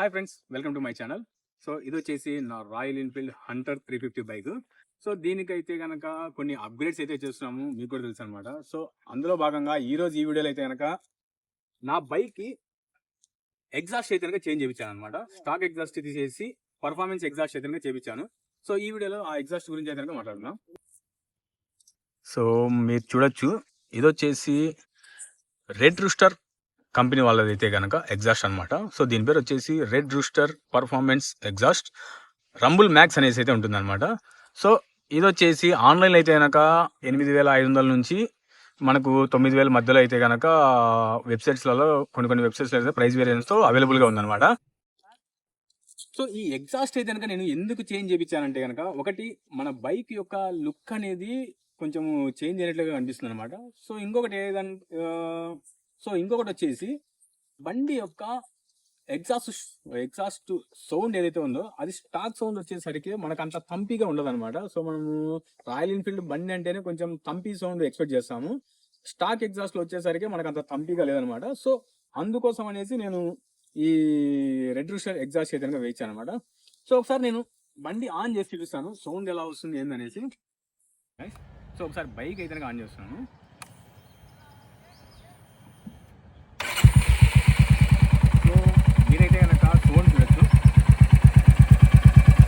Hi friends, welcome to my channel. So ఇది వచ్చేసి నా royal Enfield Hunter 350 bike. So దీనికైతే కనుక కొన్ని అప్గ్రేడ్స్ అయితే చేస్తున్నాము, మీకు కూడా తెలుసు అనమాట. సో అందులో భాగంగా ఈరోజు ఈ వీడియోలో అయితే కనుక నా బైక్కి ఎగ్జాస్ట్ అయితే కనుక చేంజ్ చేయించాను అనమాట. స్టాక్ ఎగ్జాస్ట్ తీసేసి పర్ఫార్మెన్స్ ఎగ్జాస్ట్ అయితే కనుక చేయించాను. సో ఈ వీడియోలో ఆ ఎగ్జాస్ట్ గురించి అయితే కనుక మాట్లాడుతున్నాం. సో మీరు చూడొచ్చు, ఇది వచ్చేసి రెడ్ రూస్టర్ కంపెనీ వాళ్ళదైతే కనుక ఎగ్జాస్ట్ అనమాట. సో దీని పేరు వచ్చేసి red rooster performance exhaust Rumble max అనేసి అయితే ఉంటుంది అనమాట. సో ఇది వచ్చేసి ఆన్లైన్లో అయితే కనుక 8,500 నుంచి మనకు 9,000 మధ్యలో అయితే కనుక వెబ్సైట్స్లలో కొన్ని వెబ్సైట్స్లో అయితే ప్రైస్ వేరియన్స్తో అవైలబుల్గా ఉందన్నమాట. సో ఈ ఎగ్జాస్ట్ అయితే కనుక నేను ఎందుకు చేంజ్ చేయించానంటే కనుక, ఒకటి మన బైక్ యొక్క లుక్ అనేది కొంచెం చేంజ్ అయినట్లుగా కనిపిస్తుంది అనమాట. సో ఇంకొకటి వచ్చేసి బండి యొక్క ఎగ్జాస్ట్ సౌండ్ ఏదైతే ఉందో అది స్టాక్ సౌండ్ వచ్చేసరికి మనకు అంత తంపిగా ఉండదు అనమాట. సో మనము రాయల్ ఎన్ఫీల్డ్ బండి అంటేనే కొంచెం తంపి సౌండ్ ఎక్స్పెక్ట్ చేస్తాము. స్టాక్ ఎగ్జాస్ట్ లో వచ్చేసరికి మనకు అంత తంపిగా లేదనమాట. సో అందుకోసం అనేసి నేను ఈ రెడ్ రూస్టర్ ఎగ్జాస్ట్ అయితే వేయించాను అనమాట. సో ఒకసారి నేను బండి ఆన్ చేసి చూపిస్తాను సౌండ్ ఎలా వస్తుంది ఏందనేసి. సో ఒకసారి బైక్ అయితే ఆన్ చేస్తున్నాను. మీరైతే కనుక సౌండ్ చూడొచ్చు,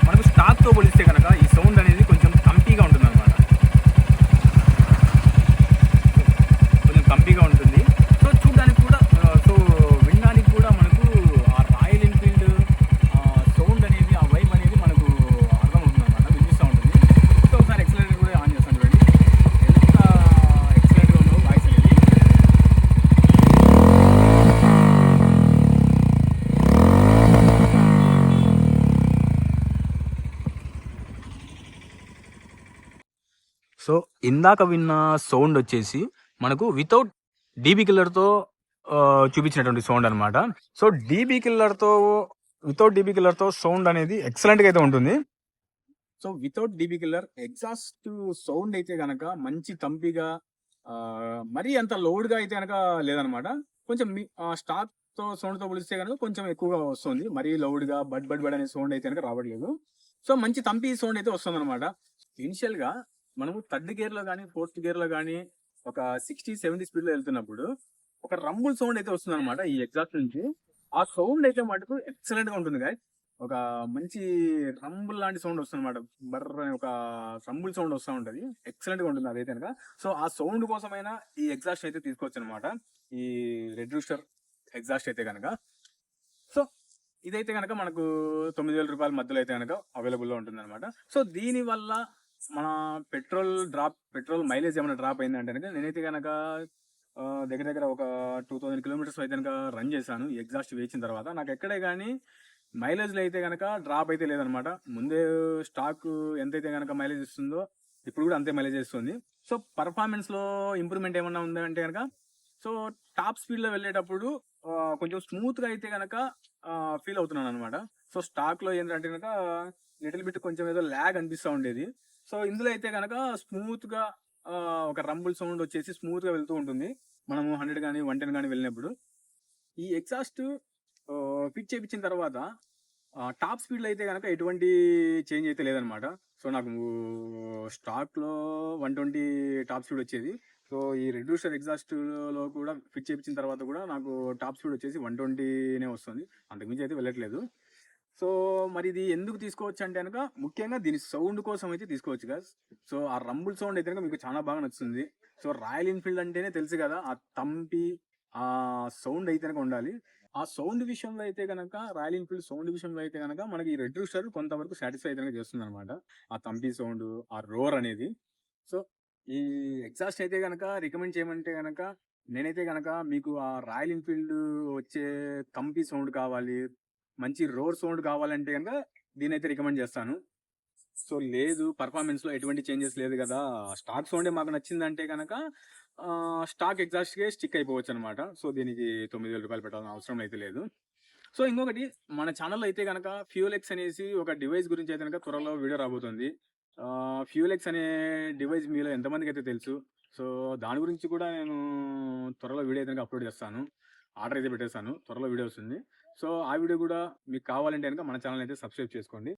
మనకు స్టాక్తో పోలిస్తే కనుక ఈ సౌండ్ అనేది కొంచెం కంపీగా ఉంటుంది అనమాట. కొంచెం కంపీగా ఉంటుంది. సో చూడడానికి కూడా వినడానికి కూడా మనకు ఆ రాయల్ ఎన్ఫీల్డ్ సౌండ్ అనేది, ఆ వైబ్ అనేది మనకు అర్థమవుతుంది అనమాట, వినిపిస్తూ ఉంటుంది. సో ఒకసారి ఎక్సలరేటర్ కూడా ఆన్ చేస్తాను చూడండి, ఎంత ఎక్సలెంట్గా ఉందో వాయిస్ అనేది. సో ఇందాక విన్న సౌండ్ వచ్చేసి మనకు వితౌట్ డీబీ కిల్లర్తో చూపించినటువంటి సౌండ్ అనమాట. సో వితౌట్ డీబీ కిల్లర్తో సౌండ్ అనేది ఎక్సలెంట్గా అయితే ఉంటుంది. So without dB killer exhaust sound అయితే కనుక మంచి తంపిగా, మరీ అంత లోడ్గా అయితే కనుక లేదనమాట. కొంచెం స్టాక్తో సౌండ్తో పోలిస్తే కనుక కొంచెం ఎక్కువగా వస్తుంది. మరీ లౌడ్గా బడ్ బడ్ బడ్ అనే సౌండ్ అయితే కనుక రావట్లేదు. సో మంచి తంపి సౌండ్ అయితే వస్తుంది అనమాట. ఇనిషియల్గా మనము థర్డ్ గేర్ లో కానీ ఫోర్త్ గేర్ లో కానీ ఒక 60-70 స్పీడ్ లో వెళ్తున్నప్పుడు ఒక రంబుల్ సౌండ్ అయితే వస్తుంది అనమాట ఈ ఎగ్జాస్ట్ నుంచి. ఆ సౌండ్ అయితే మటుకు ఎక్సలెంట్ గా ఉంటుంది గాయ్. ఒక మంచి రంబుల్ లాంటి సౌండ్ వస్తుంది అనమాట. బర్ర అనే ఒక రంబుల్ సౌండ్ వస్తూ ఉంటది, ఎక్సలెంట్ గా ఉంటుంది అదైతే కనుక. సో ఆ సౌండ్ కోసమైనా ఈ ఎగ్జాస్ట్ అయితే తీసుకోవచ్చు అనమాట, ఈ రెడ్ రూస్టర్ ఎగ్జాస్ట్ అయితే కనుక. సో ఇదైతే కనుక మనకు 9,000 రూపాయల మధ్యలో అయితే కనుక అవైలబుల్లో ఉంటుంది అనమాట. సో దీని వల్ల మన పెట్రోల్ మైలేజ్ ఏమైనా డ్రాప్ అయిందంటే కనుక, నేనైతే కనుక దగ్గర దగ్గర ఒక 2,000 కిలోమీటర్స్ అయితే కనుక రన్ చేశాను ఈ ఎగ్జాస్ట్ వేసిన తర్వాత. నాకు ఎక్కడే కానీ మైలేజ్లో అయితే కనుక డ్రాప్ అయితే లేదనమాట. ముందే స్టాక్ ఎంతైతే కనుక మైలేజ్ ఇస్తుందో ఇప్పుడు కూడా అంతే మైలేజ్ ఇస్తుంది. సో పర్ఫార్మెన్స్లో ఇంప్రూవ్మెంట్ ఏమన్నా ఉందంటే కనుక, సో టాప్ స్పీడ్లో వెళ్ళేటప్పుడు కొంచెం స్మూత్గా అయితే కనుక ఫీల్ అవుతున్నాను అనమాట. సో స్టాక్లో ఏంటంటే కనుక లిటిల్ బిట్ కొంచెం ఏదో ల్యాగ్ అనిపిస్తూ ఉండేది. సో ఇందులో అయితే కనుక స్మూత్గా ఒక రంబుల్ సౌండ్ వచ్చేసి స్మూత్గా వెళ్తూ ఉంటుంది మనము 100 కానీ 110 కానీ వెళ్ళినప్పుడు. ఈ ఎగ్జాస్ట్ ఫిట్ చేయించిన తర్వాత టాప్ స్పీడ్లో అయితే కనుక ఎటువంటి చేంజ్ అయితే లేదనమాట. సో నాకు స్టాక్లో 120 టాప్ స్పీడ్ వచ్చేది. సో ఈ రెడ్ రూస్టర్ ఎగ్జాస్ట్లో కూడా ఫిట్ చేయించిన తర్వాత కూడా నాకు టాప్ స్పీడ్ వచ్చేసి 120నే వస్తుంది, అంతకుమించి అయితే వెళ్ళట్లేదు. సో మరి ఇది ఎందుకు తీసుకోవచ్చు అంటే కనుక, ముఖ్యంగా దీని సౌండ్ కోసం అయితే తీసుకోవచ్చు కదా. సో ఆ రంబుల్ సౌండ్ అయితే కనుక మీకు చాలా బాగా నచ్చుతుంది. సో రాయల్ ఎన్ఫీల్డ్ అంటేనే తెలుసు కదా, ఆ తంపి ఆ సౌండ్ అయితే కనుక ఉండాలి. ఆ సౌండ్ విషయంలో అయితే కనుక, రాయల్ ఎన్ఫీల్డ్ సౌండ్ విషయంలో అయితే కనుక మనకి ఈ రెడ్ రూస్టర్ కొంతవరకు సాటిస్ఫై అయితే చేస్తుంది అనమాట, ఆ తంపి సౌండ్, ఆ రోర్ అనేది. సో ఈ ఎగ్జాస్ట్ అయితే కనుక రికమెండ్ చేయమంటే కనుక, నేనైతే కనుక మీకు ఆ రాయల్ ఎన్ఫీల్డ్ వచ్చే తంపి సౌండ్ కావాలి, మంచి రోర్ సౌండ్ కావాలంటే కనుక దీని అయితే రికమెండ్ చేస్తాను. సో లేదు, పర్ఫార్మెన్స్లో ఎటువంటి చేంజెస్ లేదు కదా, స్టాక్ సౌండే మాకు నచ్చిందంటే కనుక స్టాక్ ఎగ్జాస్ట్కే స్టిక్ అయిపోవచ్చు అనమాట. సో దీనికి 9,000 రూపాయలు పెట్టాల్సిన అవసరం అయితే లేదు. సో ఇంకొకటి, మన ఛానల్లో అయితే కనుక ఫ్యూల్ ఎక్స్ అనేసి ఒక డివైస్ గురించి అయితే కనుక త్వరలో వీడియో రాబోతుంది. ఫ్యూల్ ఎక్స్ అనే డివైస్ మీలో ఎంతమందికి అయితే తెలుసు. సో దాని గురించి కూడా నేను త్వరలో వీడియో అయితే అప్లోడ్ చేస్తాను. ఆర్డర్ అయితే పెట్టేస్తాను, త్వరలో వీడియో వస్తుంది. సో ఆ వీడియో కూడా మీకు కావాలంటే కనుక మన ఛానల్ అయితే సబ్స్క్రైబ్ చేసుకోండి.